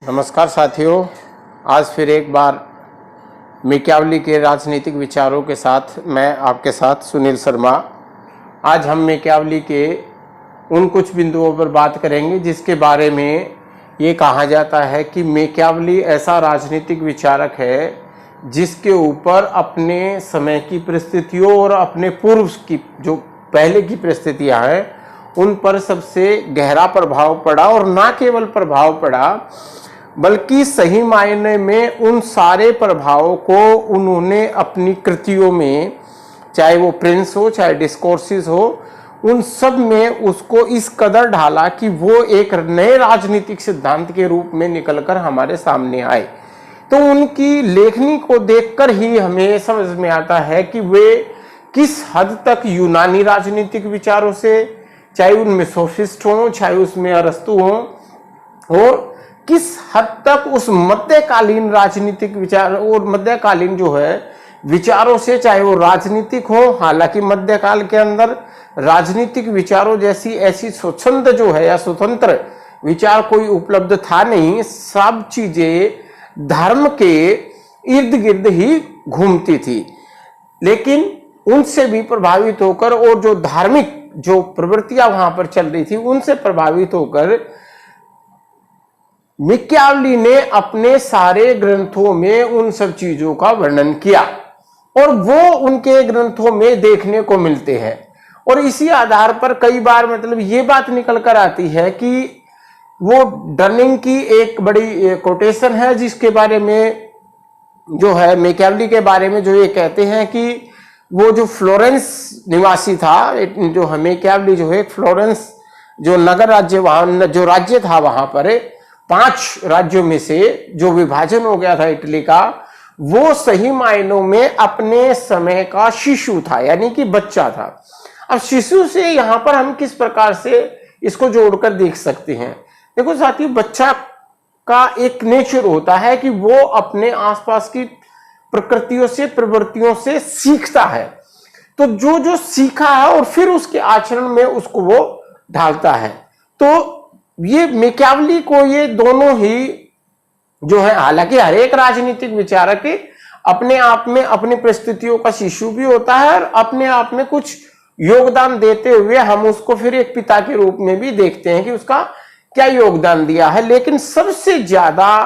नमस्कार साथियों, आज फिर एक बार मैकियावेली के राजनीतिक विचारों के साथ मैं आपके साथ सुनील शर्मा। आज हम मैकियावेली के उन कुछ बिंदुओं पर बात करेंगे जिसके बारे में ये कहा जाता है कि मैकियावेली ऐसा राजनीतिक विचारक है जिसके ऊपर अपने समय की परिस्थितियों और अपने पूर्व की जो पहले की परिस्थितियां हैं उन पर सबसे गहरा प्रभाव पड़ा, और ना केवल प्रभाव पड़ा बल्कि सही मायने में उन सारे प्रभावों को उन्होंने अपनी कृतियों में, चाहे वो प्रिंस हो चाहे डिस्कोर्सेस हो, उन सब में उसको इस कदर ढाला कि वो एक नए राजनीतिक सिद्धांत के रूप में निकलकर हमारे सामने आए। तो उनकी लेखनी को देखकर ही हमें समझ में आता है कि वे किस हद तक यूनानी राजनीतिक विचारों से, चाहे उनमें सोफिस्ट हो चाहे उसमें अरस्तु हो, और किस हद तक उस मध्यकालीन राजनीतिक विचार और मध्यकालीन जो है विचारों से, चाहे वो राजनीतिक हो, हालांकि मध्यकाल के अंदर राजनीतिक विचारों जैसी ऐसी स्वच्छंद जो है या स्वतंत्र विचार कोई उपलब्ध था नहीं। सब चीजें धर्म के इर्द गिर्द ही घूमती थी, लेकिन उनसे भी प्रभावित होकर और जो धार्मिक जो प्रवृत्तियां वहां पर चल रही थी उनसे प्रभावित होकर मैकियावेली ने अपने सारे ग्रंथों में उन सब चीजों का वर्णन किया, और वो उनके ग्रंथों में देखने को मिलते हैं। और इसी आधार पर कई बार मतलब ये बात निकल कर आती है कि वो डर्निंग की एक बड़ी कोटेशन है जिसके बारे में जो है मैकियावेली के बारे में जो ये कहते हैं कि वो जो फ्लोरेंस निवासी था, जो मैकियावेली जो है फ्लोरेंस जो नगर राज्य वहां जो राज्य था वहां पर 5 राज्यों में से जो विभाजन हो गया था इटली का, वो सही मायनों में अपने समय का शिशु था, यानी कि बच्चा था। अब शिशु से यहां पर हम किस प्रकार से इसको जोड़कर देख सकते हैं? देखो साथियों, बच्चा का एक नेचर होता है कि वो अपने आसपास की प्रकृतियों से, प्रवृत्तियों से सीखता है। तो जो जो सीखा है और फिर उसके आचरण में उसको वो ढालता है। तो ये मैकियावेली को ये दोनों ही जो है, हालांकि हर एक राजनीतिक विचारक अपने आप में अपनी परिस्थितियों का शिशु भी होता है और अपने आप में कुछ योगदान देते हुए हम उसको फिर एक पिता के रूप में भी देखते हैं कि उसका क्या योगदान दिया है। लेकिन सबसे ज्यादा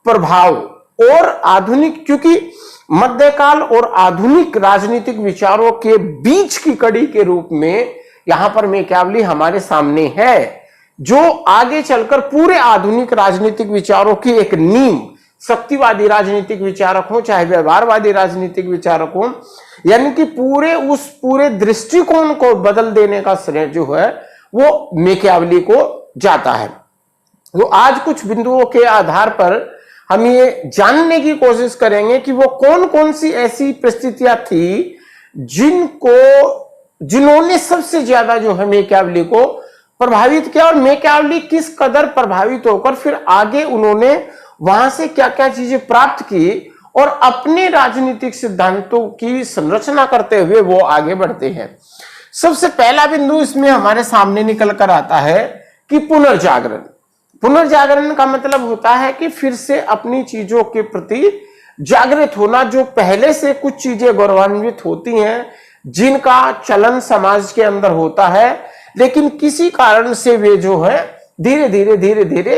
प्रभाव और आधुनिक, क्योंकि मध्यकाल और आधुनिक राजनीतिक विचारों के बीच की कड़ी के रूप में यहां पर मैकियावेली हमारे सामने है, जो आगे चलकर पूरे आधुनिक राजनीतिक विचारों की एक नींव, शक्तिवादी राजनीतिक विचारक हो चाहे व्यवहारवादी राजनीतिक विचारक हो, यानी कि पूरे दृष्टिकोण को बदल देने का श्रेय जो है वो मैकियावेली को जाता है। वो आज कुछ बिंदुओं के आधार पर हम ये जानने की कोशिश करेंगे कि वो कौन कौन सी ऐसी परिस्थितियां थी जिन्होंने सबसे ज्यादा जो है मैकियावेली को प्रभावित किया, और मैकियावेली किस कदर प्रभावित होकर फिर आगे उन्होंने वहां से क्या क्या चीजें प्राप्त की और अपने राजनीतिक सिद्धांतों की संरचना करते हुए वो आगे बढ़ते हैं। सबसे पहला बिंदु इसमें हमारे सामने निकल कर आता है कि पुनर्जागरण। पुनर्जागरण का मतलब होता है कि फिर से अपनी चीजों के प्रति जागृत होना। जो पहले से कुछ चीजें गौरवान्वित होती हैं, जिनका चलन समाज के अंदर होता है, लेकिन किसी कारण से वे जो है धीरे धीरे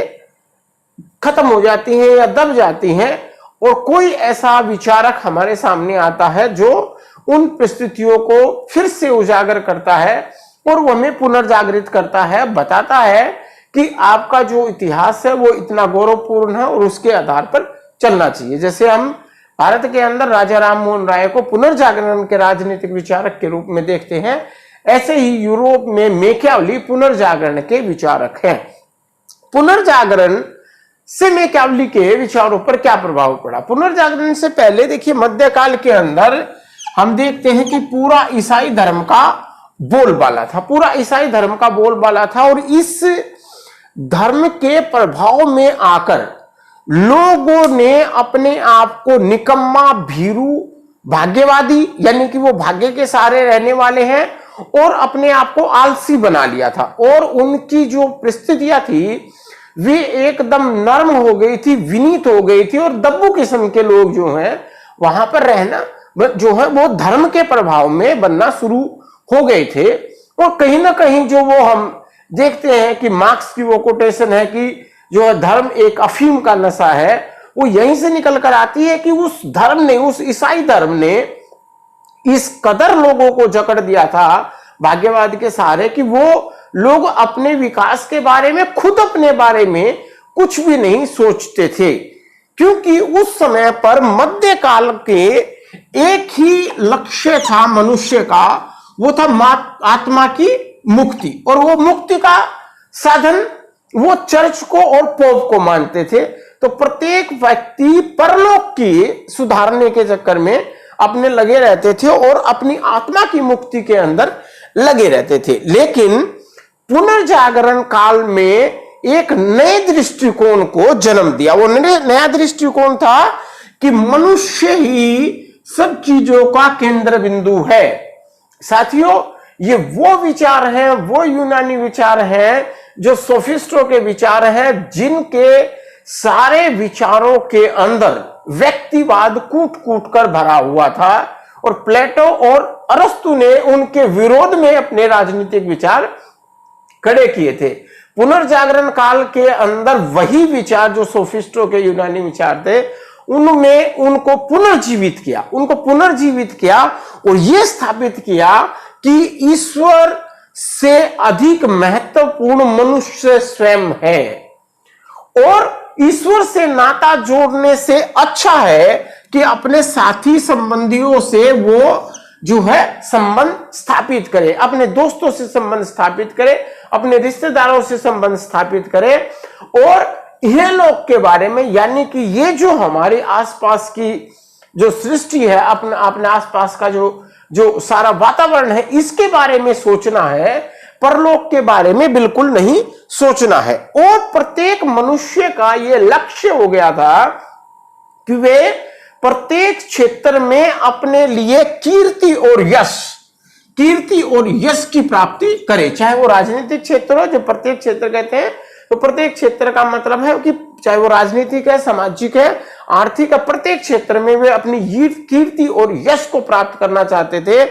खत्म हो जाती हैं या दब जाती हैं, और कोई ऐसा विचारक हमारे सामने आता है जो उन परिस्थितियों को फिर से उजागर करता है और वो हमें पुनर्जागृत करता है, बताता है कि आपका जो इतिहास है वो इतना गौरवपूर्ण है और उसके आधार पर चलना चाहिए। जैसे हम भारत के अंदर राजा राम मोहन राय को पुनर्जागरण के राजनीतिक विचारक के रूप में देखते हैं, ऐसे ही यूरोप में मैकियावेली पुनर्जागरण के विचारक हैं। पुनर्जागरण से मैकियावेली के विचारों पर क्या प्रभाव पड़ा? पुनर्जागरण से पहले देखिए, मध्यकाल के अंदर हम देखते हैं कि पूरा ईसाई धर्म का बोलबाला था, पूरा ईसाई धर्म का बोलबाला था, और इस धर्म के प्रभाव में आकर लोगों ने अपने आप को निकम्मा, भीरू, भाग्यवादी, यानी कि वो भाग्य के सहारे रहने वाले हैं, और अपने आप को आलसी बना लिया था। और उनकी जो परिस्थितियां थी वे एकदम नर्म हो गई थी, विनीत हो गई थी, और दब्बू किस्म के लोग जो हैं वहां पर रहना जो है वो धर्म के प्रभाव में बनना शुरू हो गए थे। और कहीं ना कहीं जो वो हम देखते हैं कि मार्क्स की वो कोटेशन है कि जो है धर्म एक अफीम का नशा है, वो यहीं से निकल कर आती है कि उस धर्म ने, उस ईसाई धर्म ने इस कदर लोगों को जकड़ दिया था भाग्यवाद के सहारे कि वो लोग अपने विकास के बारे में, खुद अपने बारे में कुछ भी नहीं सोचते थे, क्योंकि उस समय पर मध्यकाल के एक ही लक्ष्य था मनुष्य का, वो था आत्मा की मुक्ति। और वो मुक्ति का साधन वो चर्च को और पोप को मानते थे। तो प्रत्येक व्यक्ति परलोक की सुधारने के चक्कर में अपने लगे रहते थे और अपनी आत्मा की मुक्ति के अंदर लगे रहते थे। लेकिन पुनर्जागरण काल में एक नए दृष्टिकोण को जन्म दिया। वो नया दृष्टिकोण था कि मनुष्य ही सब चीजों का केंद्र बिंदु है। साथियों, ये वो विचार हैं, वो यूनानी विचार हैं जो सोफिस्टों के विचार हैं, जिनके सारे विचारों के अंदर व्यक्तिवाद कूट कूट कर भरा हुआ था। और प्लेटो और अरस्तु ने उनके विरोध में अपने राजनीतिक विचार खड़े किए थे। पुनर्जागरण काल के अंदर वही विचार जो सोफिस्टों के यूनानी विचार थे, उनमें उनको पुनर्जीवित किया और यह स्थापित किया कि ईश्वर से अधिक महत्वपूर्ण मनुष्य स्वयं है, और ईश्वर से नाता जोड़ने से अच्छा है कि अपने साथी संबंधियों से वो जो है संबंध स्थापित करे, अपने दोस्तों से संबंध स्थापित करे, अपने रिश्तेदारों से संबंध स्थापित करे। और यह लोग के बारे में, यानी कि ये जो हमारे आसपास की जो सृष्टि है, अपने आसपास का जो सारा वातावरण है, इसके बारे में सोचना है, परलोक के बारे में बिल्कुल नहीं सोचना है। और प्रत्येक मनुष्य का यह लक्ष्य हो गया था कि वे प्रत्येक क्षेत्र में अपने लिए कीर्ति और यश की प्राप्ति करे, चाहे वो राजनीतिक क्षेत्र हो, जो प्रत्येक क्षेत्र कहते हैं, तो प्रत्येक क्षेत्र का मतलब है कि चाहे वो राजनीतिक है, सामाजिक है, आर्थिक है, प्रत्येक क्षेत्र में वे अपनी कीर्ति और यश को प्राप्त करना चाहते थे।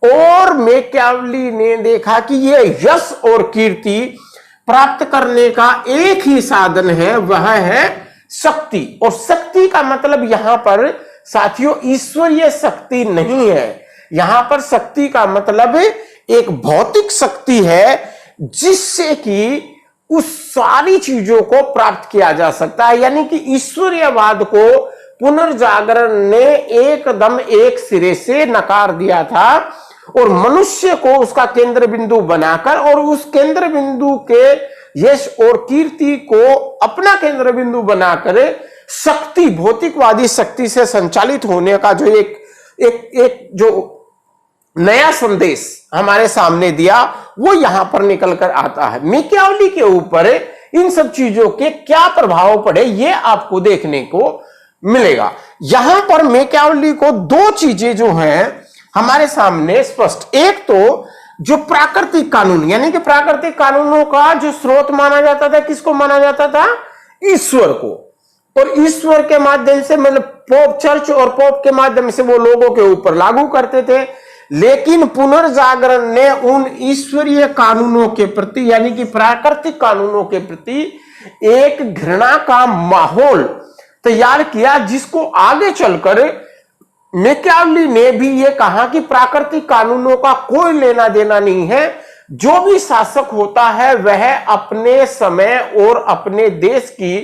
और मैकियावेली ने देखा कि ये यश और कीर्ति प्राप्त करने का एक ही साधन है, वह है शक्ति। और शक्ति का मतलब यहां पर साथियों ईश्वरीय शक्ति नहीं है, यहां पर शक्ति का मतलब एक भौतिक शक्ति है, जिससे कि उस सारी चीजों को प्राप्त किया जा सकता है। यानी कि ईश्वरीयवाद को पुनर्जागरण ने एकदम एक सिरे से नकार दिया था और मनुष्य को उसका केंद्र बिंदु बनाकर और उस केंद्र बिंदु के यश और कीर्ति को अपना केंद्र बिंदु बनाकर शक्ति, भौतिकवादी शक्ति से संचालित होने का जो एक जो नया संदेश हमारे सामने दिया, वो यहां पर निकल कर आता है। मैकियावेली के ऊपर इन सब चीजों के क्या प्रभाव पड़े, ये आपको देखने को मिलेगा। यहां पर मैकियावेली को दो चीजें जो हैं हमारे सामने स्पष्ट, एक तो जो प्राकृतिक कानून, यानी कि प्राकृतिक कानूनों का जो स्रोत माना जाता था, किसको माना जाता था? ईश्वर को। और ईश्वर के माध्यम से, मतलब पोप, चर्च और पोप के माध्यम से वो लोगों के ऊपर लागू करते थे। लेकिन पुनर्जागरण ने उन ईश्वरीय कानूनों के प्रति, यानी कि प्राकृतिक कानूनों के प्रति एक घृणा का माहौल तैयार किया, जिसको आगे चलकर मैकियावेली ने भी यह कहा कि प्राकृतिक कानूनों का कोई लेना देना नहीं है। जो भी शासक होता है वह अपने समय और अपने देश की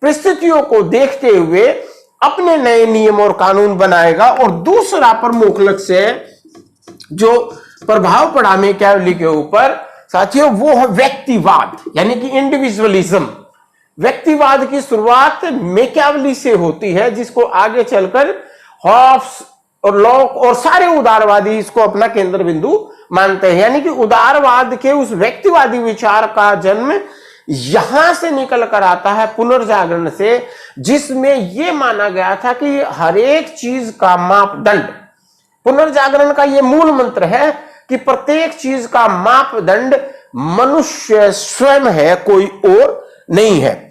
परिस्थितियों को देखते हुए अपने नए नियम और कानून बनाएगा। और दूसरा प्रमुख लक्ष्य जो प्रभाव पड़ा मैकियावेली के ऊपर साथियों, वो है व्यक्तिवाद, यानी कि इंडिविजुअलिज्म। व्यक्तिवाद की शुरुआत मैकियावेली से होती है, जिसको आगे चलकर हॉब्स और लॉक और सारे उदारवादी इसको अपना केंद्र बिंदु मानते हैं। यानी कि उदारवाद के उस व्यक्तिवादी विचार का जन्म यहां से निकल कर आता है, पुनर्जागरण से, जिसमें यह माना गया था कि हर एक चीज का मापदंड, पुनर्जागरण का यह मूल मंत्र है कि प्रत्येक चीज का मापदंड मनुष्य स्वयं है, कोई और नहीं है।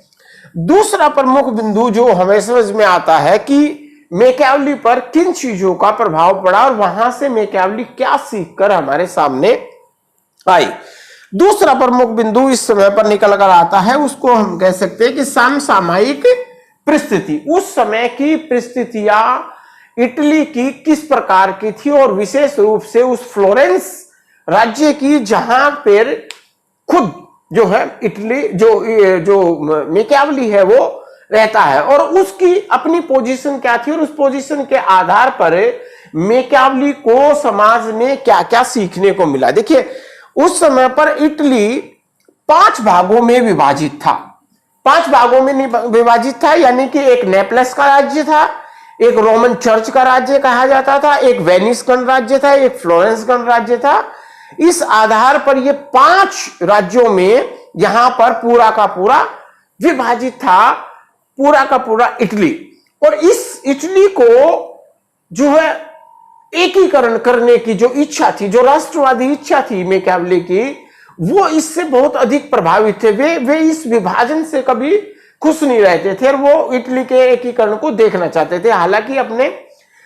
दूसरा प्रमुख बिंदु जो हमें समझ में आता है कि मैकियावेली पर किन चीजों का प्रभाव पड़ा और वहां से मैकियावेली क्या सीखकर हमारे सामने आई। दूसरा प्रमुख बिंदु इस समय पर निकल कर आता है, उसको हम कह सकते हैं कि समसामयिक परिस्थिति। उस समय की परिस्थितियां इटली की किस प्रकार की थी और विशेष रूप से उस फ्लोरेंस राज्य की, जहां पर खुद जो है इटली जो मैकियावेली है वो रहता है, और उसकी अपनी पोजीशन क्या थी और उस पोजीशन के आधार पर मैकियावेली को समाज में क्या क्या सीखने को मिला। देखिए, उस समय पर इटली 5 भागों में विभाजित था। 5 भागों में विभाजित था, यानी कि एक नेपलस का राज्य था, एक रोमन चर्च का राज्य कहा जाता था, एक वेनिस गणराज्य था, एक फ्लोरेंस गणराज्य था। इस आधार पर ये 5 राज्यों में यहां पर पूरा का पूरा विभाजित था, पूरा का पूरा इटली। और इस इटली को जो है एकीकरण करने की जो इच्छा थी, जो राष्ट्रवादी इच्छा थी मैकियावेली की, वो इससे बहुत अधिक प्रभावित थे। वे इस विभाजन से कभी खुश नहीं रहते थे और वो इटली के एकीकरण को देखना चाहते थे। हालांकि अपने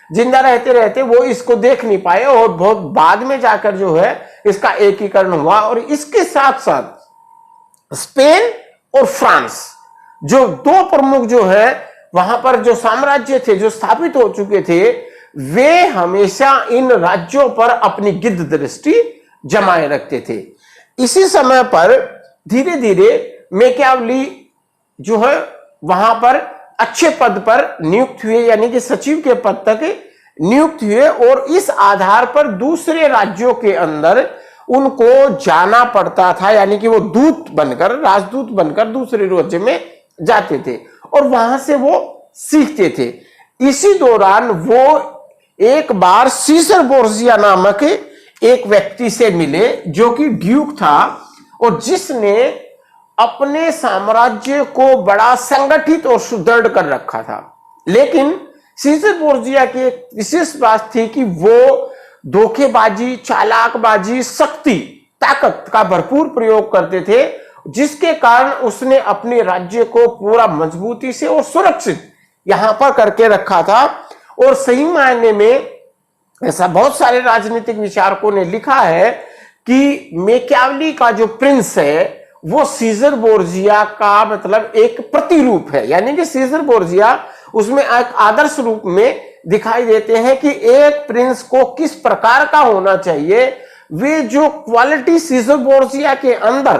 जिंदा रहते रहते वो इसको देख नहीं पाए और बहुत बाद में जाकर जो है इसका एकीकरण हुआ। और इसके साथ साथ स्पेन और फ्रांस, जो 2 प्रमुख जो है वहां पर जो साम्राज्य थे जो स्थापित हो चुके थे, वे हमेशा इन राज्यों पर अपनी गिद्ध दृष्टि जमाए रखते थे। इसी समय पर धीरे धीरे मैकियावेली जो है वहां पर अच्छे पद पर नियुक्त हुए, यानी कि सचिव के पद तक नियुक्त हुए, और इस आधार पर दूसरे राज्यों के अंदर उनको जाना पड़ता था, यानी कि वो दूत बनकर, राजदूत बनकर दूसरे राज्य में जाते थे और वहां से वो सीखते थे। इसी दौरान वो एक बार सीजर बोर्जिया नामक एक व्यक्ति से मिले जो कि ड्यूक था और जिसने अपने साम्राज्य को बड़ा संगठित और सुदृढ़ कर रखा था। लेकिन सीजर बोर्जिया की एक विशेष बात थी कि वो धोखेबाजी, चालाकबाजी, शक्ति, ताकत का भरपूर प्रयोग करते थे, जिसके कारण उसने अपने राज्य को पूरा मजबूती से और सुरक्षित यहां पर करके रखा था। और सही मायने में ऐसा बहुत सारे राजनीतिक विचारकों ने लिखा है कि मैकियावेली का जो प्रिंस है वो सीजर बोर्जिया का मतलब एक प्रतिरूप है, यानी कि सीजर बोर्जिया उसमें एक आदर्श रूप में दिखाई देते हैं कि एक प्रिंस को किस प्रकार का होना चाहिए। वे जो क्वालिटी सीजर बोर्जिया के अंदर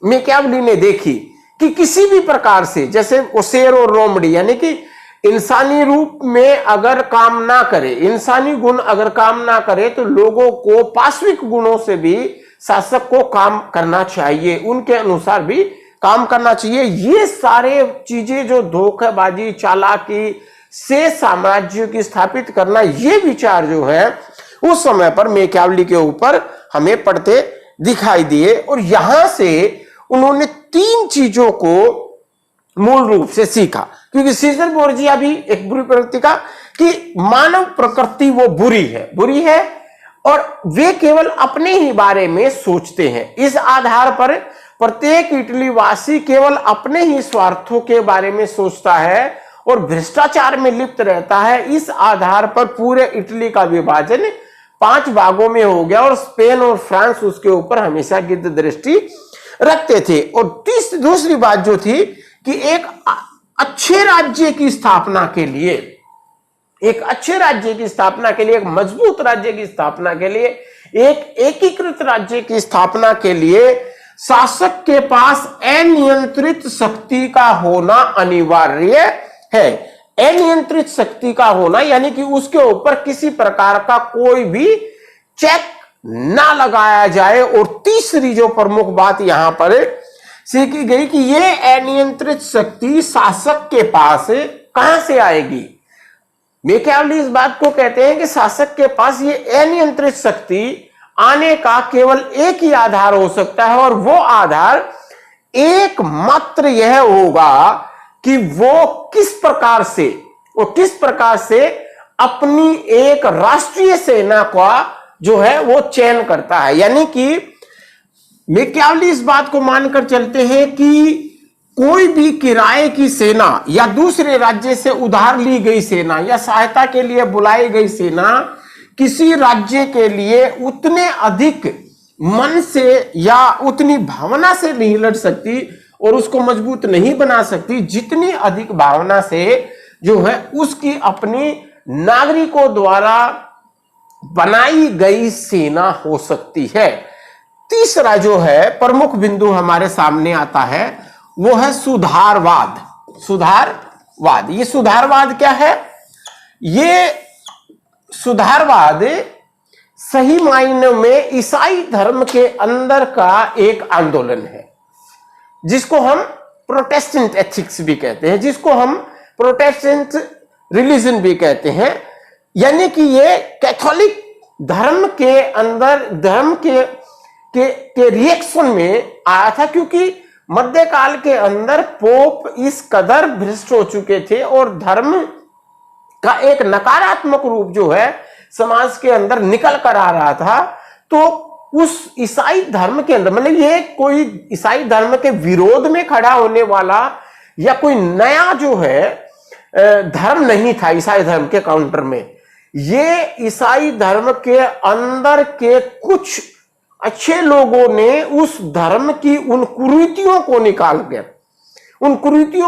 मैकियावेली ने देखी कि किसी भी प्रकार से, जैसे ओसेर और रोमड़ी, यानी कि इंसानी रूप में अगर काम ना करे, इंसानी गुण अगर काम ना करे, तो लोगों को पाश्विक गुणों से भी शासक को काम करना चाहिए, उनके अनुसार भी काम करना चाहिए। ये सारे चीजें जो धोखेबाजी, चालाकी से साम्राज्य की स्थापित करना, ये विचार जो है उस समय पर मैकियावेली के ऊपर हमें पड़ते दिखाई दिए। और यहां से उन्होंने 3 चीजों को मूल रूप से सीखा, क्योंकि सीजर बोर्जिया भी एक बुरी प्रवृत्ति का कि मानव प्रकृति वो बुरी है और वे केवल अपने ही बारे में सोचते हैं। इस आधार पर प्रत्येक इटली वासी केवल अपने ही स्वार्थों के बारे में सोचता है और भ्रष्टाचार में लिप्त रहता है। इस आधार पर पूरे इटली का विभाजन 5 भागों में हो गया और स्पेन और फ्रांस उसके ऊपर हमेशा गिद्ध दृष्टि रखते थे। और दूसरी बात जो थी कि एक अच्छे राज्य की स्थापना के लिए, एक अच्छे राज्य की स्थापना के लिए, एक मजबूत राज्य की स्थापना के लिए, एक एकीकृत राज्य की स्थापना के लिए शासक के पास अनियंत्रित शक्ति का होना अनिवार्य है। अनियंत्रित शक्ति का होना यानी कि उसके ऊपर किसी प्रकार का कोई भी चेक ना लगाया जाए। और तीसरी जो प्रमुख बात यहां पर सीखी गई कि यह अनियंत्रित शक्ति शासक के पास कहां से आएगी। मैकियावेली इस बात को कहते हैं कि शासक के पास ये अनियंत्रित शक्ति आने का केवल एक ही आधार हो सकता है और वो आधार एकमात्र यह होगा कि वो किस प्रकार से अपनी एक राष्ट्रीय सेना का जो है वो चयन करता है। यानी कि मैकियावेली इस बात को मानकर चलते हैं कि कोई भी किराए की सेना या दूसरे राज्य से उधार ली गई सेना या सहायता के लिए बुलाई गई सेना किसी राज्य के लिए उतने अधिक मन से या उतनी भावना से नहीं लड़ सकती और उसको मजबूत नहीं बना सकती जितनी अधिक भावना से जो है उसकी अपनी नागरिकों द्वारा बनाई गई सेना हो सकती है। तीसरा जो है प्रमुख बिंदु हमारे सामने आता है वो है सुधारवाद। सुधारवाद, ये सुधारवाद क्या है? ये सुधारवाद सही मायने में ईसाई धर्म के अंदर का एक आंदोलन है जिसको हम प्रोटेस्टेंट एथिक्स भी कहते हैं, जिसको हम प्रोटेस्टेंट रिलीजन भी कहते हैं। यानी कि ये कैथोलिक धर्म के अंदर धर्म के रिएक्शन में आया था, क्योंकि मध्यकाल के अंदर पोप इस कदर भ्रष्ट हो चुके थे और धर्म का एक नकारात्मक रूप जो है समाज के अंदर निकल कर आ रहा था। तो उस ईसाई धर्म के अंदर, मतलब ये कोई ईसाई धर्म के विरोध में खड़ा होने वाला या कोई नया जो है धर्म नहीं था ईसाई धर्म के काउंटर में। ये ईसाई धर्म के अंदर के कुछ अच्छे लोगों ने उस धर्म की उन कुरीतियों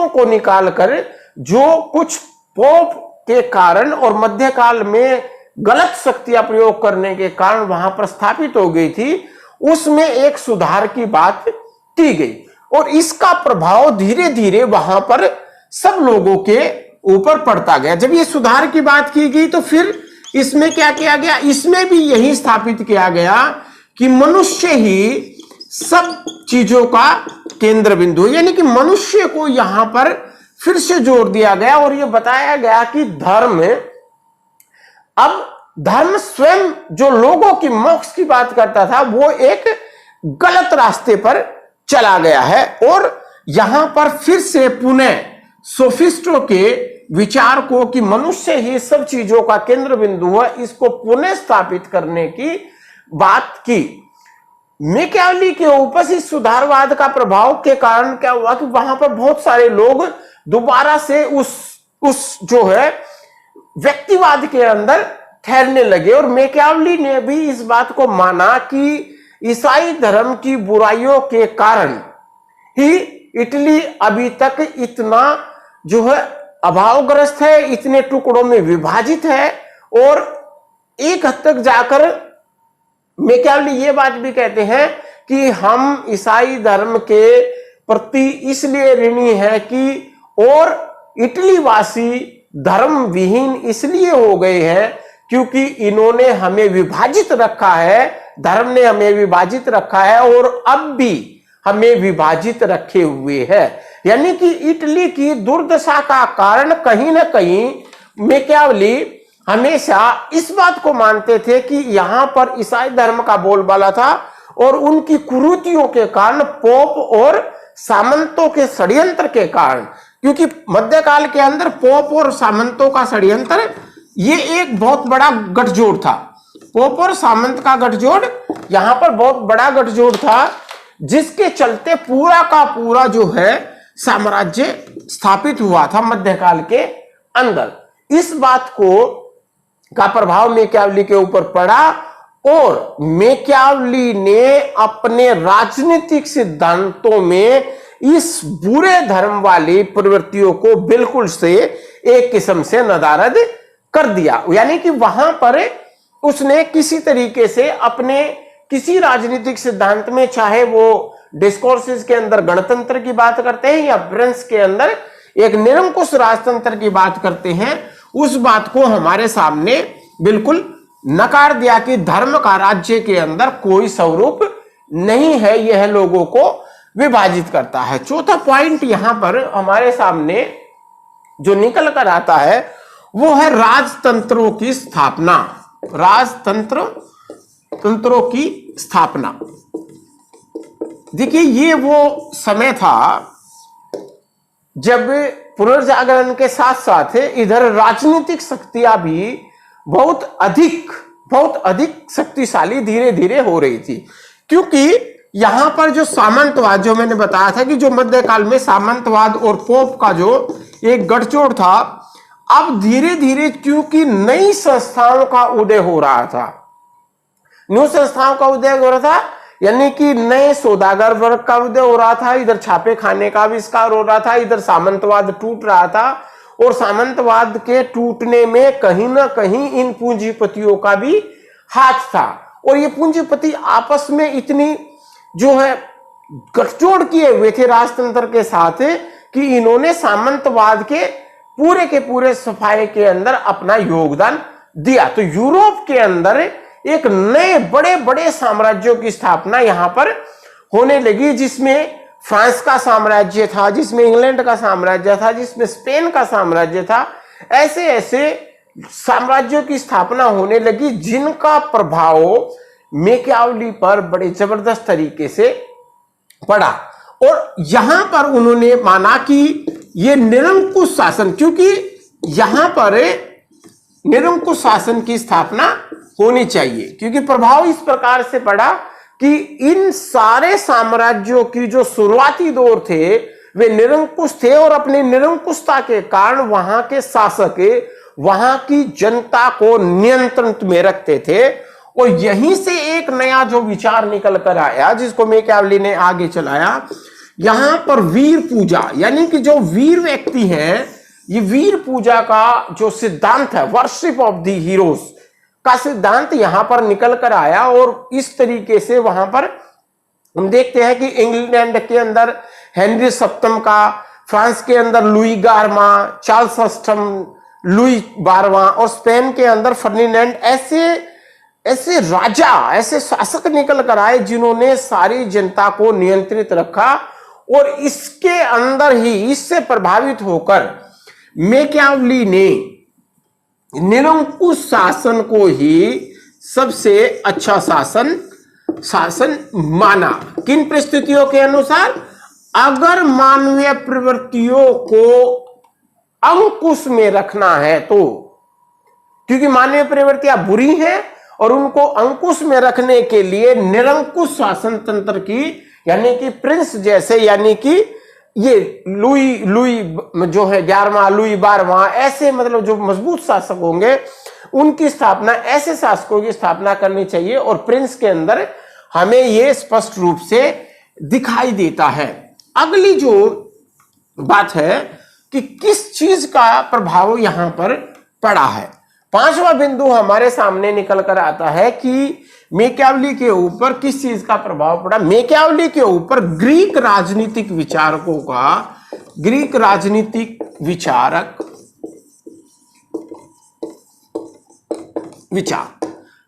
को निकालकर जो कुछ पोप के कारण और मध्यकाल में गलत शक्तियां प्रयोग करने के कारण वहां पर स्थापित हो गई थी, उसमें एक सुधार की बात की गई और इसका प्रभाव धीरे धीरे वहां पर सब लोगों के ऊपर पड़ता गया। जब ये सुधार की बात की गई तो फिर इसमें क्या किया गया? इसमें भी यही स्थापित किया गया कि मनुष्य ही सब चीजों का केंद्र बिंदु, यानी कि मनुष्य को यहां पर फिर से जोर दिया गया और यह बताया गया कि धर्म स्वयं जो लोगों की मोक्ष की बात करता था वो एक गलत रास्ते पर चला गया है। और यहां पर फिर से पुनः सोफिस्टों के विचार को कि मनुष्य ही सब चीजों का केंद्र बिंदु है, इसको पुनः स्थापित करने की बात की। मैकियावेली के ऊपर इस सुधारवाद का प्रभाव के कारण क्या हुआ कि वहां पर बहुत सारे लोग दोबारा से उस जो है व्यक्तिवाद के अंदर ठहरने लगे और मैकियावेली ने भी इस बात को माना कि ईसाई धर्म की बुराइयों के कारण ही इटली अभी तक इतना जो है अभावग्रस्त है, इतने टुकड़ों में विभाजित है। और एक हद तक जाकर मैकियावेली ये बात भी कहते हैं कि हम ईसाई धर्म के प्रति इसलिए ऋणी है कि और इटली वासी धर्म विहीन इसलिए हो गए हैं क्योंकि इन्होंने हमें विभाजित रखा है, धर्म ने हमें विभाजित रखा है और अब भी हमें विभाजित रखे हुए है। यानी कि इटली की दुर्दशा का कारण कहीं ना कहीं मैकियावेली हमेशा इस बात को मानते थे कि यहां पर ईसाई धर्म का बोलबाला था और उनकी कुरीतियों के कारण पोप और सामंतों के षड्यंत्र के कारण, क्योंकि मध्यकाल के अंदर पोप और सामंतों का षड्यंत्र ये एक बहुत बड़ा गठजोड़ था। पोप और सामंत का गठजोड़ यहां पर बहुत बड़ा गठजोड़ था जिसके चलते पूरा का पूरा जो है साम्राज्य स्थापित हुआ था मध्यकाल के अंदर। इस बात का प्रभाव मैकियावेली के ऊपर पड़ा और मैकियावेली ने अपने राजनीतिक सिद्धांतों में इस बुरे धर्म वाली प्रवृत्तियों को बिल्कुल से एक किस्म से नदारद कर दिया। यानी कि वहां पर उसने किसी तरीके से अपने किसी राजनीतिक सिद्धांत में, चाहे वो डिस्कोर्सेस के अंदर गणतंत्र की बात करते हैं या फ्रांस के अंदर एक निरंकुश राजतंत्र की बात करते हैं, उस बात को हमारे सामने बिल्कुल नकार दिया कि धर्म का राज्य के अंदर कोई स्वरूप नहीं है, यह लोगों को विभाजित करता है। चौथा पॉइंट यहां पर हमारे सामने जो निकल कर आता है वो है राजतंत्रों की स्थापना। राजतंत्रों की स्थापना, देखिए ये वो समय था जब पुनर्जागरण के साथ साथ इधर राजनीतिक शक्तियां भी बहुत अधिक शक्तिशाली धीरे धीरे हो रही थी, क्योंकि यहां पर जो सामंतवाद, जो मैंने बताया था कि जो मध्यकाल में सामंतवाद और पोप का जो एक गठजोड़ था, अब धीरे धीरे क्योंकि नई संस्थाओं का उदय हो रहा था, न्यू संस्थाओं का उदय हो रहा था, यानी कि नए सौदागर वर्ग का उदय हो रहा था, इधर छापे खाने का आविष्कार हो रहा था, इधर सामंतवाद टूट रहा था, और सामंतवाद के टूटने में कहीं ना कहीं इन पूंजीपतियों का भी हाथ था। और ये पूंजीपति आपस में इतनी जो है गठजोड़ किए हुए थे राजतंत्र के साथ कि इन्होंने सामंतवाद के पूरे सफाई के अंदर अपना योगदान दिया। तो यूरोप के अंदर एक नए बड़े बड़े साम्राज्यों की स्थापना यहां पर होने लगी, जिसमें फ्रांस का साम्राज्य था, जिसमें इंग्लैंड का साम्राज्य था, जिसमें स्पेन का साम्राज्य था। ऐसे ऐसे साम्राज्यों की स्थापना होने लगी जिनका प्रभाव मैकियावेली पर बड़े जबरदस्त तरीके से पड़ा। और यहां पर उन्होंने माना कि ये निरंकुश शासन, क्योंकि यहां पर निरंकुश शासन की स्थापना होनी चाहिए, क्योंकि प्रभाव इस प्रकार से पड़ा कि इन सारे साम्राज्यों की जो शुरुआती दौर थे वे निरंकुश थे, और अपनी निरंकुशता के कारण वहां के शासक वहां की जनता को नियंत्रण में रखते थे। और यहीं से एक नया जो विचार निकल कर आया, जिसको मैकियावेली ने आगे चलाया, यहां पर वीर पूजा, यानी कि जो वीर व्यक्ति हैं, ये वीर पूजा का जो सिद्धांत है, वर्शिप ऑफ द हीरोज का सिद्धांत यहां पर निकल कर आया। और इस तरीके से वहां पर हम देखते हैं कि इंग्लैंड के अंदर हेनरी सप्तम का, फ्रांस के अंदर लुई 11वां, चार्ल्स अष्टम, लुई 12वां, और स्पेन के अंदर फर्डिनेंड, ऐसे राजा, ऐसे शासक निकल कर आए जिन्होंने सारी जनता को नियंत्रित रखा। और इसके अंदर ही, इससे प्रभावित होकर मैकियावेली ने निरंकुश शासन को ही सबसे अच्छा शासन माना। किन परिस्थितियों के अनुसार? अगर मानवीय प्रवृत्तियों को अंकुश में रखना है तो, क्योंकि मानवीय प्रवृत्तियां बुरी हैं और उनको अंकुश में रखने के लिए निरंकुश शासन तंत्र की, यानी कि प्रिंस जैसे, यानी कि ये लुई जो है 11वां, लुई 12वां, ऐसे मतलब जो मजबूत शासक होंगे उनकी स्थापना, ऐसे शासकों की स्थापना करनी चाहिए। और प्रिंस के अंदर हमें यह स्पष्ट रूप से दिखाई देता है। अगली जो बात है कि किस चीज का प्रभाव यहां पर पड़ा है, पांचवा बिंदु हमारे सामने निकल कर आता है कि मैकियावेली के ऊपर किस चीज का प्रभाव पड़ा। मैकियावेली के ऊपर ग्रीक राजनीतिक विचारकों का, ग्रीक राजनीतिक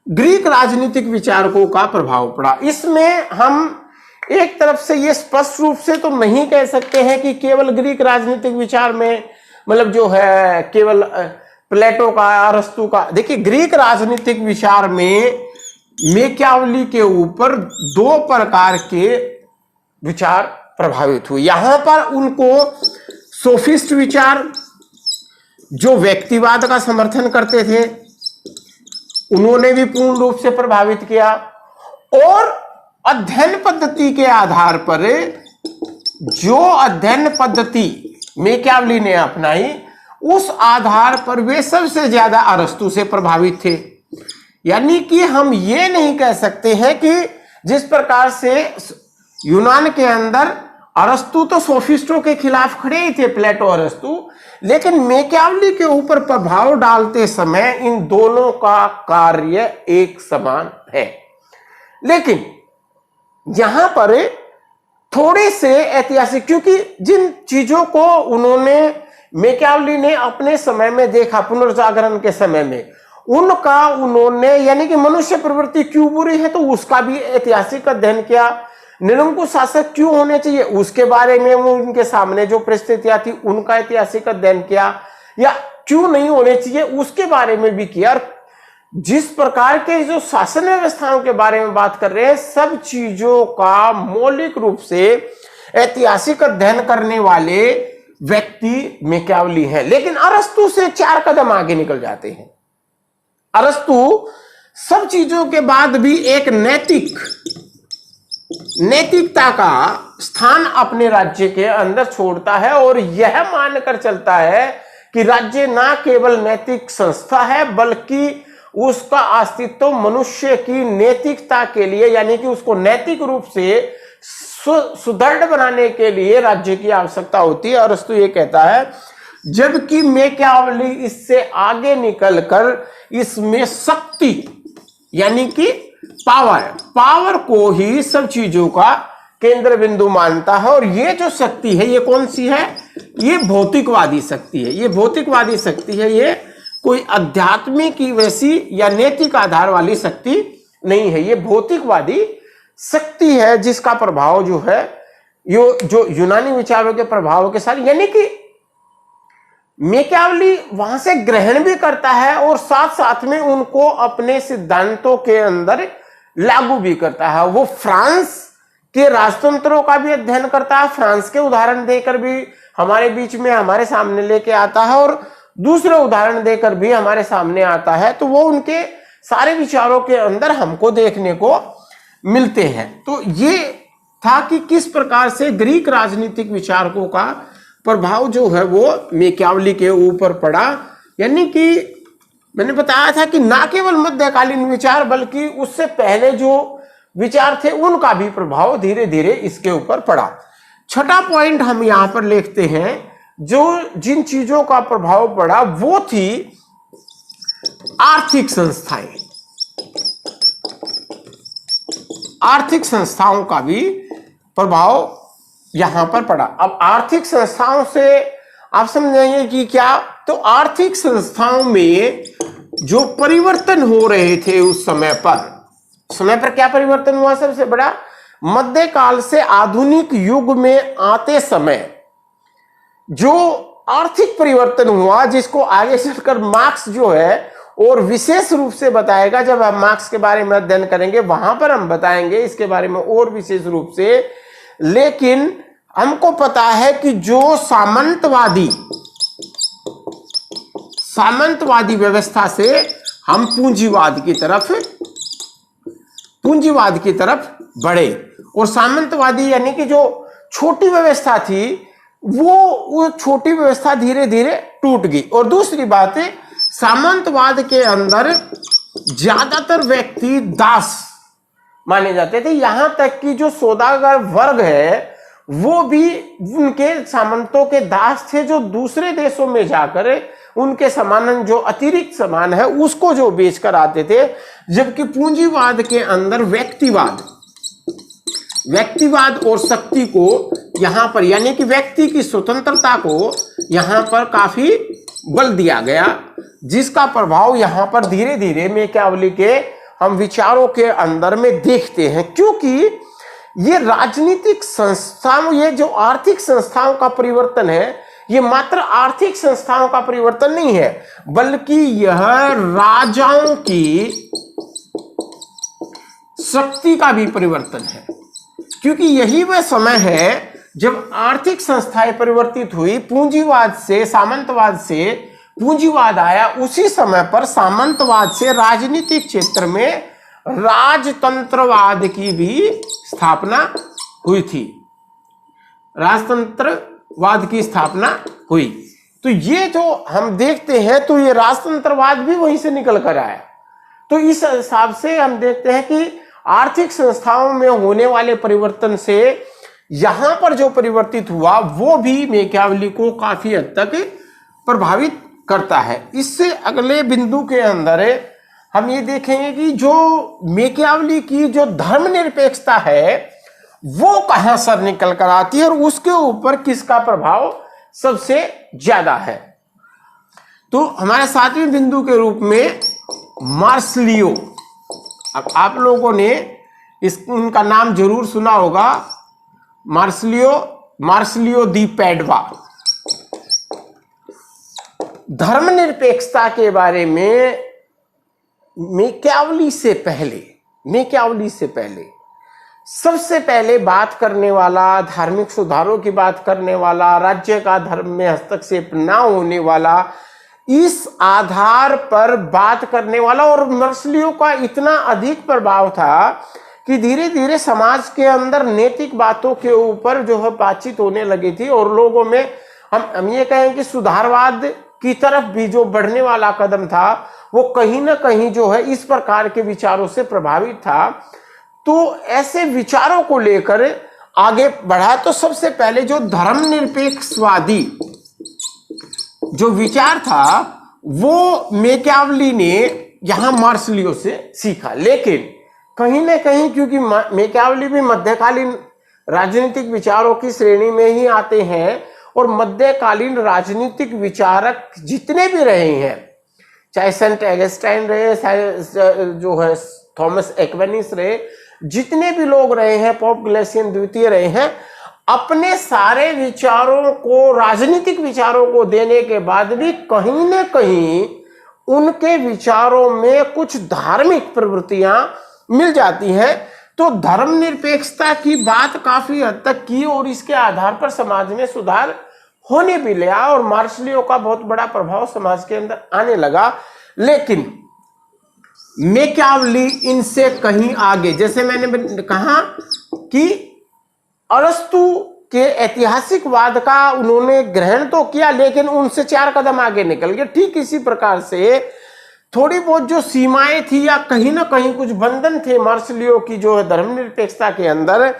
ग्रीक राजनीतिक विचारकों का प्रभाव पड़ा। इसमें हम एक तरफ से ये स्पष्ट रूप से तो नहीं कह सकते हैं कि केवल ग्रीक राजनीतिक विचार में, मतलब जो है केवल प्लेटो का, अरस्तु का। देखिए, ग्रीक राजनीतिक विचार में मैकियावेली के ऊपर दो प्रकार के विचार प्रभावित हुए। यहां पर उनको सोफिस्ट विचार, जो व्यक्तिवाद का समर्थन करते थे, उन्होंने भी पूर्ण रूप से प्रभावित किया। और अध्ययन पद्धति के आधार पर जो अध्ययन पद्धति मैकियावेली ने अपनाई, उस आधार पर वे सबसे ज्यादा अरस्तु से प्रभावित थे। यानी कि हम ये नहीं कह सकते हैं कि जिस प्रकार से यूनान के अंदर अरस्तु तो सोफिस्टों के खिलाफ खड़े ही थे, प्लेटो अरस्तु, लेकिन मैकियावेली के ऊपर प्रभाव डालते समय इन दोनों का कार्य एक समान है। लेकिन यहां पर थोड़े से ऐतिहासिक, क्योंकि जिन चीजों को मैकियावेली ने अपने समय में देखा, पुनर्जागरण के समय में, उनका उन्होंने, यानी कि मनुष्य प्रवृत्ति क्यों बुरी है तो उसका भी ऐतिहासिक अध्ययन किया। निरंकुश शासक क्यों होने चाहिए उसके बारे में वो उनके सामने जो परिस्थितियां थी उनका ऐतिहासिक अध्ययन किया, या क्यों नहीं होने चाहिए उसके बारे में भी किया। जिस प्रकार के जो शासन व्यवस्थाओं के बारे में बात कर रहे हैं, सब चीजों का मौलिक रूप से ऐतिहासिक अध्ययन करने वाले व्यक्ति मैकियावेली है। लेकिन अरस्तु से 4 कदम आगे निकल जाते हैं। अरस्तु सब चीजों के बाद भी एक नैतिक नैतिकता का स्थान अपने राज्य के अंदर छोड़ता है और यह मानकर चलता है कि राज्य ना केवल नैतिक संस्था है बल्कि उसका अस्तित्व मनुष्य की नैतिकता के लिए, यानी कि उसको नैतिक रूप से सुदृढ़ बनाने के लिए राज्य की आवश्यकता होती है। अरस्तु ये कहता है, जबकि मैकियावेली इससे आगे निकलकर इसमें शक्ति यानी कि पावर को ही सब चीजों का केंद्र बिंदु मानता है। और ये जो शक्ति है ये कौन सी है? ये भौतिकवादी शक्ति है। ये भौतिकवादी शक्ति है, ये कोई आध्यात्मिक की वैसी या नैतिक आधार वाली शक्ति नहीं है। ये भौतिकवादी शक्ति है जिसका प्रभाव जो है जो यूनानी विचारों के प्रभाव के साथ, यानी कि मैकियावेली वहां से ग्रहण भी करता है और साथ साथ में उनको अपने सिद्धांतों के अंदर लागू भी करता है। वो फ्रांस के राजतंत्रों का भी अध्ययन करता है, फ्रांस के उदाहरण देकर भी हमारे बीच में हमारे सामने लेके आता है और दूसरे उदाहरण देकर भी हमारे सामने आता है। तो वो उनके सारे विचारों के अंदर हमको देखने को मिलते हैं। तो ये था कि किस प्रकार से ग्रीक राजनीतिक विचारकों का प्रभाव जो है वो मैकियावेली के ऊपर पड़ा, यानी कि मैंने बताया था कि ना केवल मध्यकालीन विचार बल्कि उससे पहले जो विचार थे उनका भी प्रभाव धीरे धीरे इसके ऊपर पड़ा। छठा पॉइंट हम यहां पर लिखते हैं, जो जिन चीजों का प्रभाव पड़ा वो थी आर्थिक संस्थाएं। आर्थिक संस्थाओं का भी प्रभाव यहां पर पड़ा। अब आर्थिक संस्थाओं से आप समझेंगे कि क्या, तो आर्थिक संस्थाओं में जो परिवर्तन हो रहे थे उस समय पर क्या परिवर्तन हुआ? सबसे बड़ा, मध्यकाल से आधुनिक युग में आते समय जो आर्थिक परिवर्तन हुआ, जिसको आगे चलकर मार्क्स जो है और विशेष रूप से बताएगा। जब हम मार्क्स के बारे में अध्ययन करेंगे वहां पर हम बताएंगे इसके बारे में और विशेष रूप से। लेकिन हमको पता है कि जो सामंतवादी व्यवस्था से हम पूंजीवाद की तरफ बढ़े, और सामंतवादी यानी कि जो छोटी व्यवस्था थी वो छोटी व्यवस्था धीरे धीरे टूट गई। और दूसरी बात है, सामंतवाद के अंदर ज्यादातर व्यक्ति दास माने जाते थे, यहां तक कि जो सौदागर वर्ग है वो भी उनके सामंतों के दास थे, जो दूसरे देशों में जाकर उनके सामान, जो अतिरिक्त सामान है उसको जो बेचकर आते थे। जबकि पूंजीवाद के अंदर व्यक्तिवाद और शक्ति को यहां पर, यानी कि व्यक्ति की स्वतंत्रता को यहां पर काफी बल दिया गया, जिसका प्रभाव यहां पर धीरे धीरे मैकियावेली के हम विचारों के अंदर में देखते हैं। क्योंकि ये राजनीतिक संस्थाओं, ये जो आर्थिक संस्थाओं का परिवर्तन है, ये मात्र आर्थिक संस्थाओं का परिवर्तन नहीं है बल्कि यह राजाओं की शक्ति का भी परिवर्तन है। क्योंकि यही वह समय है जब आर्थिक संस्थाएं परिवर्तित हुई, पूंजीवाद से सामंतवाद से पूंजीवाद आया। उसी समय पर सामंतवाद से राजनीतिक क्षेत्र में राजतंत्रवाद की भी स्थापना हुई थी, राजतंत्रवाद की स्थापना हुई। तो ये जो हम देखते हैं, तो ये राजतंत्रवाद भी वहीं से निकल कर आया। तो इस हिसाब से हम देखते हैं कि आर्थिक संस्थाओं में होने वाले परिवर्तन से यहां पर जो परिवर्तित हुआ वो भी मैकियावेली को काफी हद तक प्रभावित करता है। इससे अगले बिंदु के अंदर हम ये देखेंगे कि जो मैकियावेली की जो धर्मनिरपेक्षता है वो कहां सर निकल कर आती है और उसके ऊपर किसका प्रभाव सबसे ज्यादा है। तो हमारे सातवें बिंदु के रूप में मार्सिलियो, अब आप लोगों ने इनका नाम जरूर सुना होगा, मार्सिलियो दी पैडवा। धर्मनिरपेक्षता के बारे में मैकियावेली से पहले सबसे पहले बात करने वाला, धार्मिक सुधारों की बात करने वाला, राज्य का धर्म में हस्तक्षेप ना होने वाला, इस आधार पर बात करने वाला, और मार्सिलियो का इतना अधिक प्रभाव था कि धीरे धीरे समाज के अंदर नैतिक बातों के ऊपर जो है बातचीत होने लगी थी और लोगों में हम ये कहें कि सुधारवाद की तरफ भी जो बढ़ने वाला कदम था वो कहीं ना कहीं जो है इस प्रकार के विचारों से प्रभावित था। तो ऐसे विचारों को लेकर आगे बढ़ा। तो सबसे पहले जो धर्मनिरपेक्षवादी जो विचार था वो मैकियावेली ने यहां मार्सलियो से सीखा, लेकिन कहीं ना कहीं क्योंकि मैकियावेली भी मध्यकालीन राजनीतिक विचारों की श्रेणी में ही आते हैं और मध्यकालीन राजनीतिक विचारक जितने भी रहे हैं, चाहे सेंट ऑगस्टाइन रहे, जो है थॉमस एक्विनास रहे, जितने भी लोग रहे हैं, पोप ग्लेशियन द्वितीय रहे हैं, अपने सारे विचारों को, राजनीतिक विचारों को देने के बाद भी कहीं न कहीं उनके विचारों में कुछ धार्मिक प्रवृत्तियां मिल जाती हैं। तो धर्मनिरपेक्षता की बात काफी हद तक की और इसके आधार पर समाज में सुधार होने भी लगा और मार्सलियो का बहुत बड़ा प्रभाव समाज के अंदर आने लगा। लेकिन मैकियावेली इनसे कहीं आगे, जैसे मैंने कहा कि अरस्तु के ऐतिहासिकवाद का उन्होंने ग्रहण तो किया लेकिन उनसे 4 कदम आगे निकल गए। ठीक इसी प्रकार से थोड़ी बहुत जो सीमाएं थी या कहीं ना कहीं कुछ बंधन थे मार्सलियो की जो है धर्मनिरपेक्षता के अंदर,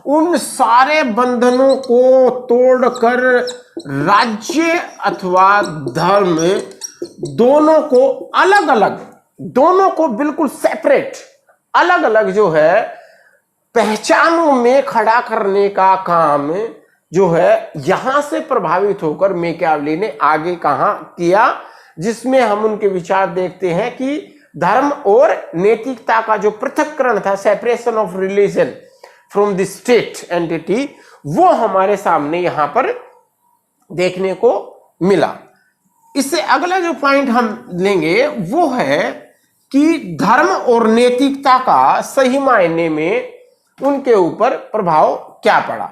उन सारे बंधनों को तोड़कर राज्य अथवा धर्म दोनों को अलग अलग, दोनों को बिल्कुल सेपरेट, अलग अलग जो है पहचानों में खड़ा करने का काम जो है यहां से प्रभावित होकर मैकियावेली ने आगे कहां किया, जिसमें हम उनके विचार देखते हैं कि धर्म और नैतिकता का जो पृथक्करण था, separation of religion from the state entity, वो हमारे सामने यहां पर देखने को मिला। इससे अगला जो पॉइंट हम लेंगे वो है कि धर्म और नैतिकता का सही मायने में उनके ऊपर प्रभाव क्या पड़ा।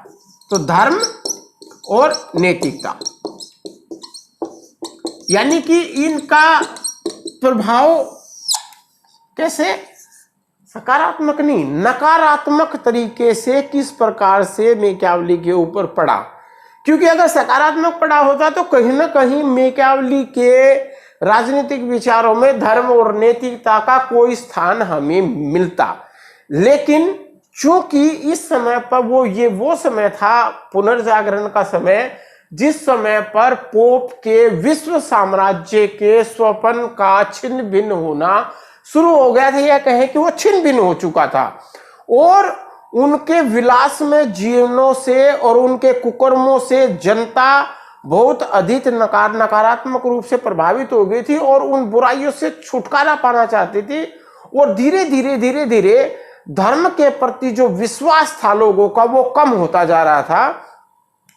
तो धर्म और नैतिकता यानी कि इनका प्रभाव कैसे, सकारात्मक नहीं नकारात्मक तरीके से किस प्रकार से मैकियावेली के ऊपर पड़ा। क्योंकि अगर सकारात्मक पड़ा होता तो कहीं ना कहीं मैकियावेली के राजनीतिक विचारों में धर्म और नैतिकता का कोई स्थान हमें मिलता। लेकिन चूंकि इस समय पर वो समय था पुनर्जागरण का समय, जिस समय पर पोप के विश्व साम्राज्य के स्वपन का छिन्न भिन्न होना शुरू हो गया था, या कहें कि वो छिन्न भिन्न हो चुका था और उनके विलास में जीवनों से और उनके कुकर्मों से जनता बहुत अधिक नकारात्मक रूप से प्रभावित हो गई थी और उन बुराइयों से छुटकारा पाना चाहती थी। और धीरे धीरे धर्म के प्रति जो विश्वास था लोगों का वो कम होता जा रहा था।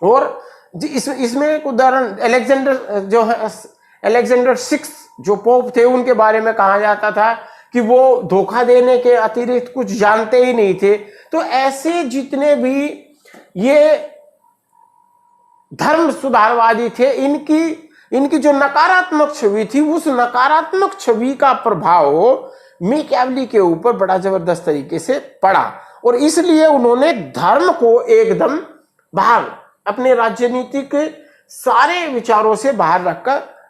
और इसमें एक उदाहरण अलेक्जेंडर 6 जो पोप थे उनके बारे में कहा जाता था कि वो धोखा देने के अतिरिक्त कुछ जानते ही नहीं थे। तो ऐसे जितने भी ये धर्म सुधारवादी थे, इनकी जो नकारात्मक छवि थी, उस नकारात्मक छवि का प्रभाव मैकियावेली के ऊपर बड़ा जबरदस्त तरीके से पड़ा और इसलिए उन्होंने धर्म को एकदम बाहर अपने राजनीतिक सारे विचारों से बाहर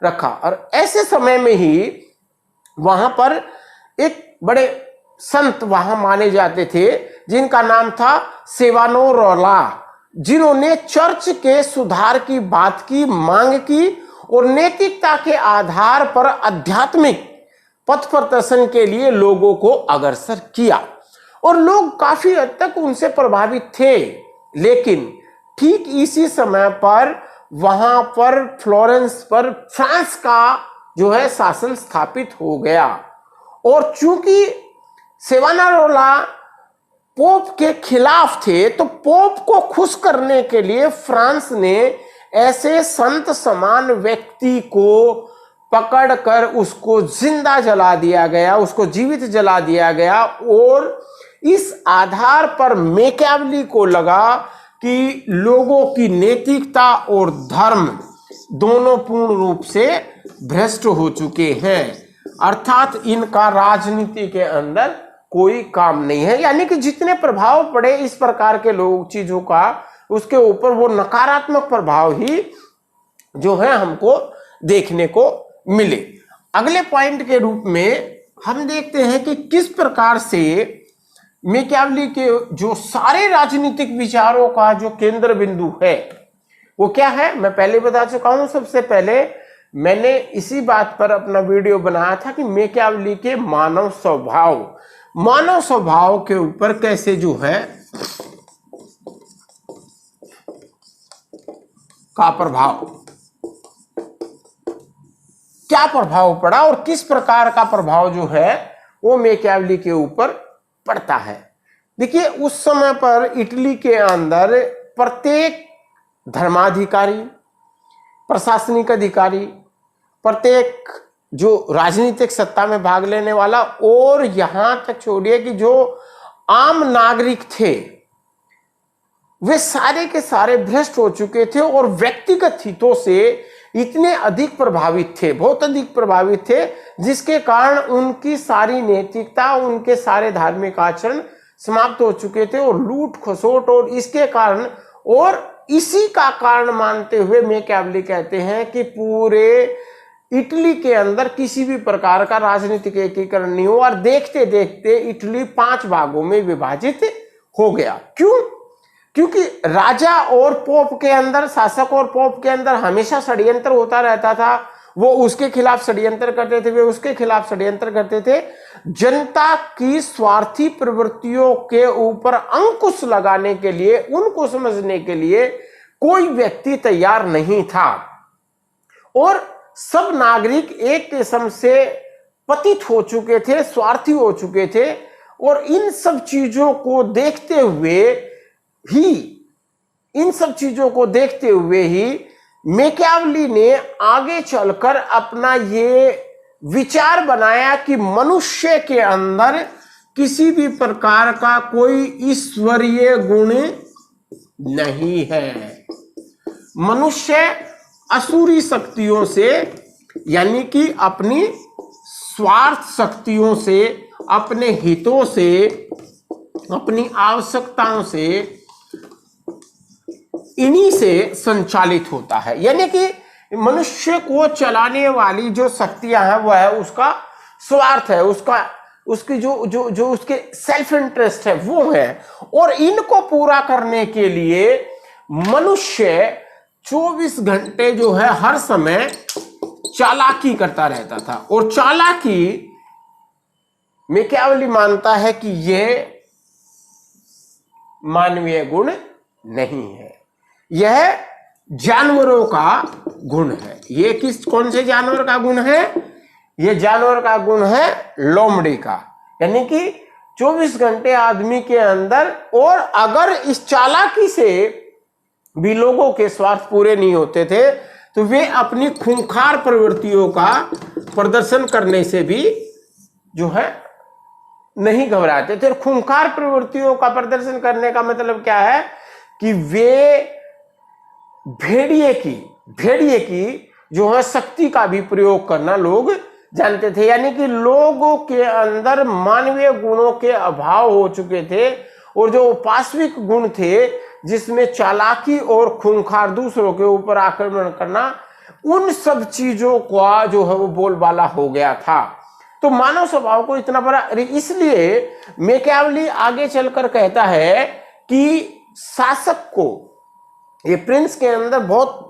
रखा। और ऐसे समय में ही वहां पर एक बड़े संत वहां माने जाते थे जिनका नाम था सेवानोरोला, जिन्होंने चर्च के सुधार की बात की मांग की और नैतिकता के आधार पर आध्यात्मिक पथ प्रदर्शन के लिए लोगों को अग्रसर किया और लोग काफी हद तक उनसे प्रभावित थे। लेकिन ठीक इसी समय पर वहां पर फ्लोरेंस पर फ्रांस का जो है शासन स्थापित हो गया और चूंकि सेवानारोला पोप के खिलाफ थे तो पोप को खुश करने के लिए फ्रांस ने ऐसे संत समान व्यक्ति को पकड़कर उसको जिंदा जला दिया गया, उसको जीवित जला दिया गया। और इस आधार पर मैकियावेली को लगा कि लोगों की नैतिकता और धर्म दोनों पूर्ण रूप से भ्रष्ट हो चुके हैं, अर्थात इनका राजनीति के अंदर कोई काम नहीं है। यानी कि जितने प्रभाव पड़े इस प्रकार के लोग चीजों का, उसके ऊपर वो नकारात्मक प्रभाव ही जो है हमको देखने को मिले। अगले पॉइंट के रूप में हम देखते हैं कि किस प्रकार से मैकियावेली के जो सारे राजनीतिक विचारों का जो केंद्र बिंदु है वो क्या है, मैं पहले बता चुका हूं। सबसे पहले मैंने इसी बात पर अपना वीडियो बनाया था कि मैकियावेली के मानव स्वभाव के ऊपर कैसे जो है का प्रभाव, क्या प्रभाव पड़ा और किस प्रकार का प्रभाव जो है वो मैकियावेली के ऊपर पड़ता है। देखिए, उस समय पर इटली के अंदर प्रत्येक धर्माधिकारी, प्रशासनिक अधिकारी, प्रत्येक जो राजनीतिक सत्ता में भाग लेने वाला और यहां तक छोड़िए कि जो आम नागरिक थे, वे सारे के सारे भ्रष्ट हो चुके थे और व्यक्तिगत हितों से इतने अधिक प्रभावित थे, बहुत अधिक प्रभावित थे, जिसके कारण उनकी सारी नैतिकता, उनके सारे धार्मिक आचरण समाप्त हो चुके थे और लूट खसोट, और इसके कारण और इसी का कारण मानते हुए मैकियावेली कहते हैं कि पूरे इटली के अंदर किसी भी प्रकार का राजनीतिक एकीकरण नहीं हुआ और देखते देखते इटली 5 भागों में विभाजित हो गया। क्यों? क्योंकि राजा और पोप के अंदर, शासक और पोप के अंदर हमेशा षड्यंत्र होता रहता था। वो उसके खिलाफ षड्यंत्र करते थे, वे उसके खिलाफ षड्यंत्र करते थे। जनता की स्वार्थी प्रवृत्तियों के ऊपर अंकुश लगाने के लिए, उनको समझने के लिए कोई व्यक्ति तैयार नहीं था और सब नागरिक एक किस्म से पतित हो चुके थे, स्वार्थी हो चुके थे। और इन सब चीजों को देखते हुए ही मैकियावेली ने आगे चलकर अपना ये विचार बनाया कि मनुष्य के अंदर किसी भी प्रकार का कोई ईश्वरीय गुण नहीं है। मनुष्य असुरी शक्तियों से, यानी कि अपनी स्वार्थ शक्तियों से, अपने हितों से, अपनी आवश्यकताओं से, इन्हीं से संचालित होता है। यानी कि मनुष्य को चलाने वाली जो शक्तियां हैं वो है उसका स्वार्थ है, उसकी जो उसके सेल्फ इंटरेस्ट है वो है। और इनको पूरा करने के लिए मनुष्य 24 घंटे जो है हर समय चालाकी करता रहता था। और चालाकी मैकियावेली मानता है कि यह मानवीय गुण नहीं है, यह जानवरों का गुण है। ये कौन से जानवर का गुण है? यह जानवर का गुण है लोमड़ी का। यानी कि 24 घंटे आदमी के अंदर, और अगर इस चालाकी से भी लोगों के स्वार्थ पूरे नहीं होते थे तो वे अपनी खूंखार प्रवृत्तियों का प्रदर्शन करने से भी जो है नहीं घबराते थे। खूंखार प्रवृत्तियों का प्रदर्शन करने का मतलब क्या है कि वे भेड़िए की जो है शक्ति का भी प्रयोग करना लोग जानते थे। यानी कि लोगों के अंदर मानवीय गुणों के अभाव हो चुके थे और जो पाश्विक गुण थे जिसमें चालाकी और खूंखार, दूसरों के ऊपर आक्रमण करना, उन सब चीजों का जो है वो बोलबाला हो गया था। तो मानव स्वभाव को इतना बड़ा, इसलिए मैकियावेली आगे चलकर कहता है कि शासक को, ये प्रिंस के अंदर बहुत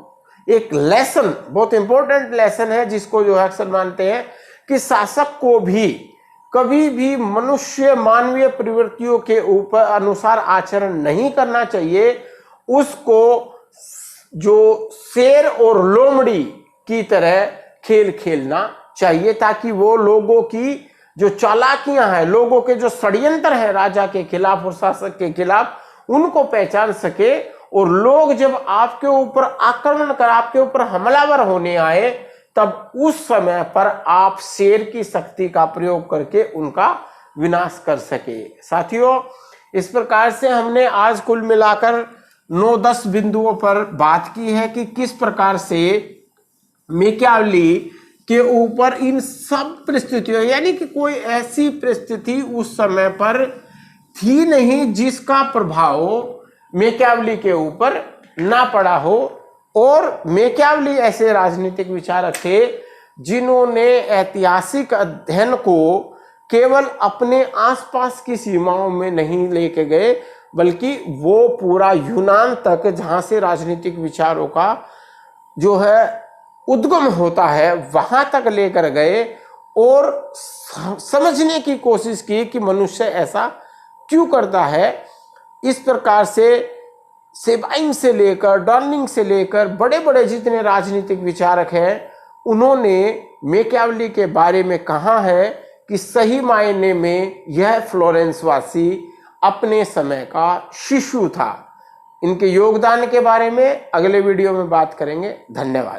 एक लेसन, बहुत इंपॉर्टेंट लेसन है जिसको जो है अक्सर मानते हैं कि शासक को भी कभी भी मनुष्य मानवीय प्रवृत्तियों के ऊपर अनुसार आचरण नहीं करना चाहिए। उसको जो शेर और लोमड़ी की तरह खेल खेलना चाहिए, ताकि वो लोगों की जो चालाकियां हैं, लोगों के जो षड्यंत्र हैं राजा के खिलाफ और शासक के खिलाफ, उनको पहचान सके। और लोग जब आपके ऊपर आक्रमण कर, आपके ऊपर हमलावर होने आए, तब उस समय पर आप शेर की शक्ति का प्रयोग करके उनका विनाश कर सके। साथियों, इस प्रकार से हमने आज कुल मिलाकर 9-10 बिंदुओं पर बात की है कि किस प्रकार से मैकियावेली के ऊपर इन सब परिस्थितियों, यानी कि कोई ऐसी परिस्थिति उस समय पर थी नहीं जिसका प्रभाव मैकियावेली के ऊपर ना पड़ा हो। और मैकियावेली ऐसे राजनीतिक विचारक थे जिन्होंने ऐतिहासिक अध्ययन को केवल अपने आसपास की सीमाओं में नहीं लेके गए, बल्कि वो पूरा यूनान तक, जहां से राजनीतिक विचारों का जो है उद्गम होता है, वहां तक लेकर गए और समझने की कोशिश की कि मनुष्य ऐसा क्यों करता है। इस प्रकार से सेबाइन से लेकर डॉर्निंग से लेकर बड़े बड़े जितने राजनीतिक विचारक हैं, उन्होंने मैकियावेली के बारे में कहा है कि सही मायने में यह फ्लोरेंस वासी अपने समय का शिशु था। इनके योगदान के बारे में अगले वीडियो में बात करेंगे। धन्यवाद।